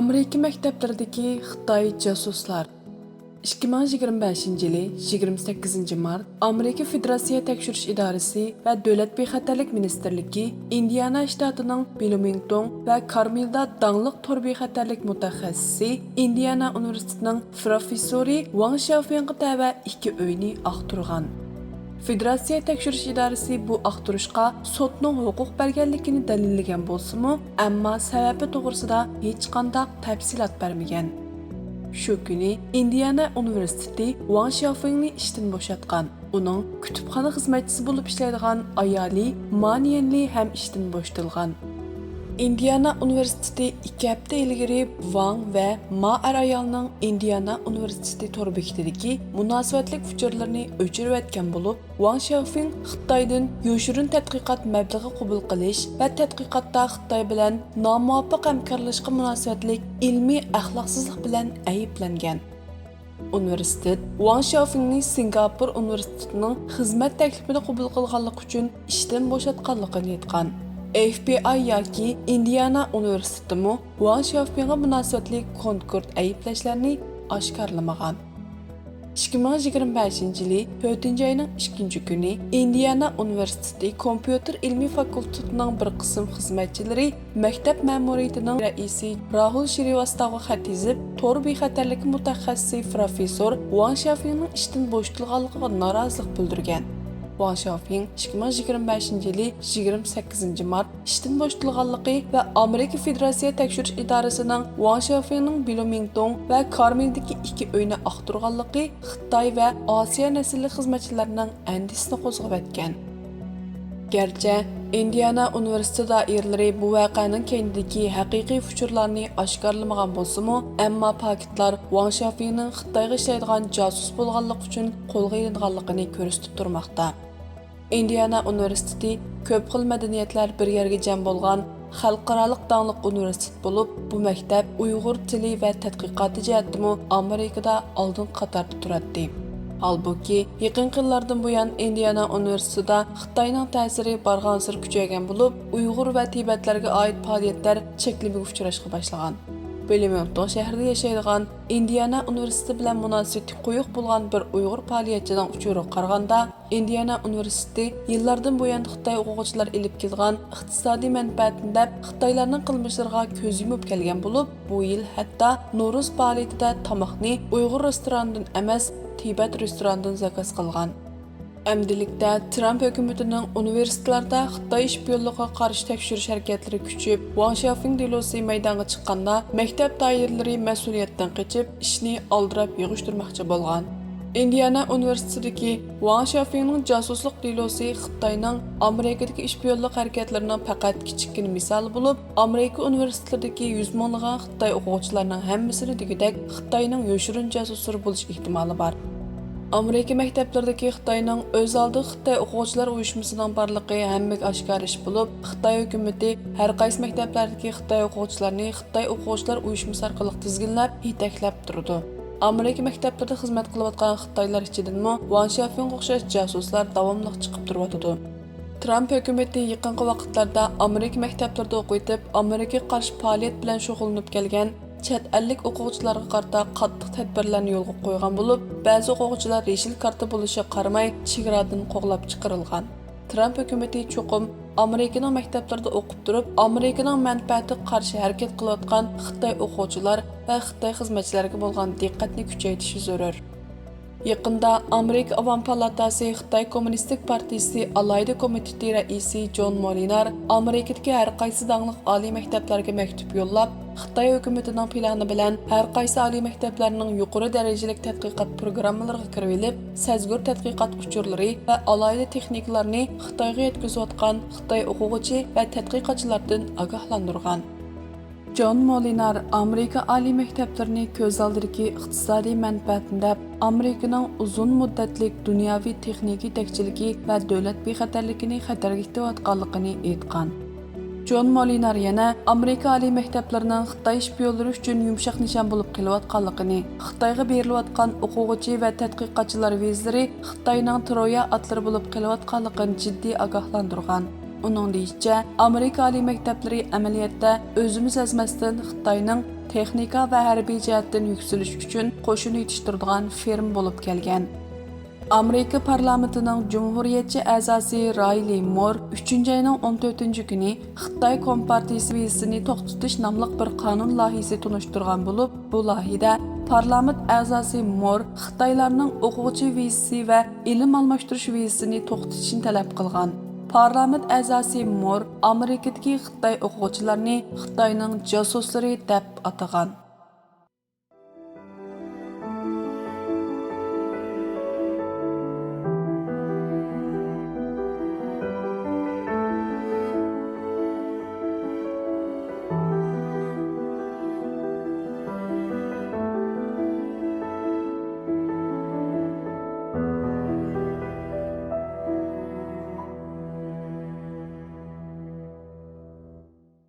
Amerika maktablaridagi Xitoy jasuslar 2025-yili 28 mart Amerika Federatsiya tekshirish idorasi va Davlat bexatarlik ministerligi Indiana shtatining Bloomington va Carmelda dangliq tor bexatarlik mutaxassisi Indiana universitetining professori Wang Xiaofengga tava 2 uyni aqtirgan. Federatsiya tekshirish idorasi bu aqtirishqa sotning huquq berganligini dalillagan bo'lsa-mu, ammo sababi to'g'risida hech qanday tafsilot bermagan. Shu kuni Indiana universiteti Wang Xiaofengni ishdan bo'shatgan. Uning kutubxona xizmatchisi bo'lib ishlaydigan ayoli Ma Nianli ham ishdan bo'shatilgan. Indiana universiteti 2 hafta ilgari Wang va Ma ayolning Indiana universiteti tor bekitidagi munosabatlik fikrlarini o'chirib o'tgan bo'lib, Wang Xiaofeng Xitoydan yoshirin tadqiqot mablag'i qabul qilish va tadqiqotda Xitoy bilan nomuvofiq hamkorlashishga munosabatlik ilmiy axloqsizlik bilan ayblangan. Universitet Wang Xiaofengni Singapur universitetining xizmat taklifini qabul qilganligi uchun ishdan bo'shatganligini aytgan. FBI yoki Indiana universitetimi Wang Xiaofengga munosabatli konkret ayblashlarini oshkorlamagan. 2025-yili 4-oyning 2-kuni Indiana universiteti kompyuter ilmiy fakultetining bir qism xizmatchilari maktab ma'muriyatining raisi Rahul Shrivastavaga xat yozib, tor bexatarlik mutaxassisi professor Wang Xiaofengning ishdan bo'shatilganligiga norozilik bildirgan. Wang Xiaofeng 2025-yili 28 mart ishdan bo'shatilganligi va Amerika Federatsiya tekshirish idorasining Wang Xiaofengning Bloomington va Carmeldagi 2 uyni aqtirganligi Xitoy va Osiyo naslli xizmatchilarining andisini qo'zg'ab o'tgan. Garchi Indiana universiteti doiralari bu voqeaning keyinidagi haqiqiy fikrlarni oshkorlamagan bo'lsa-mu, ammo paketlar Wang Xiaofengning Xitoyga ishlaydigan josus bo'lganligi uchun qo'lga ilinganligini ko'rsatib turmoqda. Indiana universiteti ko'p xil madaniyatlar bir yerga jam bo'lgan xalqarалық dangliq universitet bo'lib, bu maktab Uyg'ur tili va tadqiqoti jihatdan Amerikada oldin qatorda turadi. Halbuki, yaqin yillardan buyon Indiana universitetida Xitoyning ta'siri barg'ansir kuchaygan bo'lib, Uyg'ur va Tibetlarga oid faoliyatlar cheklamaga uchrashga boshlagan. Bloomington shahrida yashaydigan Indiana universiteti bilan munosabati quyuq bo'lgan bir Uyg'ur faoliyatchining uchuri qaraganda, Indiana universiteti yillardan buyon Xitoy o'quvchilar ilib kelgan iqtisodiy manfaatini deb Xitoylarning qilmishlariga ko'z yumib kelgan bo'lib, bu yil hatto Noro'z faoliyatida tamoqni Uyg'ur restoranidan emas, Tibet restoranidan zakaz qilgan. Amdilikda Trump hukumatining universitetlarda Xitoy shpionligiga qarshi tekshirish harakatlari kuchayib, Wang Xiaofeng delosi maydonga chiqqanda maktab doiralari mas'uliyatdan qochib, ishni oldirab yig'ishtirmoqchi bo'lgan. Indiana universitetidagi Wang Xiaofengning josuslik delosi Xitoyning Amerikadagi shpionlik harakatlarining faqat kichik misoli bo'lib, Amerika universitetlaridagi 100 minglagan Xitoy o'quvchilarining hammasini degidek Xitoyning yoshirin josuslari bo'lish ehtimoli bor. Amerika maktablaridagi Xitoyning o'z oldi Xitoy o'quvchilar uyushmasining borligi hammaga oshkor ish bo'lib, Xitoy hukumatı har qaysi maktablardagi Xitoy o'quvchilarini Xitoy o'quvchilar uyushmasi orqali tizginlab, yetaklab turdi. Amerika maktablarida xizmat qilayotgan Xitoylar ichidanmi Wang Xiaofeng o'xshash jasuslar davomli chiqib turibdi. Trump hukumati yaqinqi vaqtlarda Amerika maktablarida o'qiyotib, Amerikaga qarshi faoliyat bilan shug'ullanib kelgan chet ellik o'quvchilarga qarata qattiq tadbirlarni yo'lga qo'ygan bo'lib, ba'zi o'quvchilar yashil karta bo'lishiga qaramay chegaradan qo'g'lab chiqarilgan. Trump hukumati cho'qim Amerikaning maktablarida o'qib turib, Amerikaning manfaatiga qarshi harakat qilayotgan Xitoy o'quvchilar va Xitoy xizmatchilariga bo'lgan diqqatni kuchaytirishi zarur. Yaqinda Amerika Avam palatasi Xitoy Kommunistik partiyasi alayda komiteti raisi John Molinar Amerikadagi har qaysi dangliq oliy maktablarga maktub yo'llab, Xitoy hukumatining plani bilan har qaysi oliy maktablarning yuqori darajali tadqiqot programmalariga kirib, sazgur tadqiqot uchurlari va alayda texnikalarni Xitoyga yetkazayotgan Xitoy o'quvchi va tadqiqotchilardan ogohlantirgan. John Molinar Amerika oliy maktablarini ko'z oldidagi iqtisodiy manfaatini Amerikaning uzun muddatlik dunyoviy texnik yetakchiligi va davlat bexatarligini xatarga yetayotganligini aytgan. John Molinar yana Amerika oliy maktablarining Xitoy shpionlari uchun yumshoq nishon bo'lib kelayotganligini, Xitoyga berilayotgan o'quvchi va tadqiqotchilar vizlari Xitoyning Troya atlari bo'lib kelayotganligini jiddiy ogohlantirgan. Uning deyishicha, Amerika oliy maktablari amaliyotda o'zimiz azmasdan Xitoyning texnika va harbiy jihatdan yuksalish uchun qo'shin yetishtiradigan firm bo'lib kelgan. Amerika parlamentining Cumhuriyetçi a'zosi Rayli Moore 3-oyning 14-kuni Xitoy Kompartiyasi vizasini to'xtatish nomli bir qonun loyihasi tunishtirgan bo'lib, bu loyihada parlament a'zosi Moore Xitoylarning o'quvchi vizasi va ilm almashtirish vizasini to'xtatishni talab qilgan. Parlament a'zosi Moore Amerikadagi Xitoy o'quvchilarini Xitoyning josuslari deb atagan.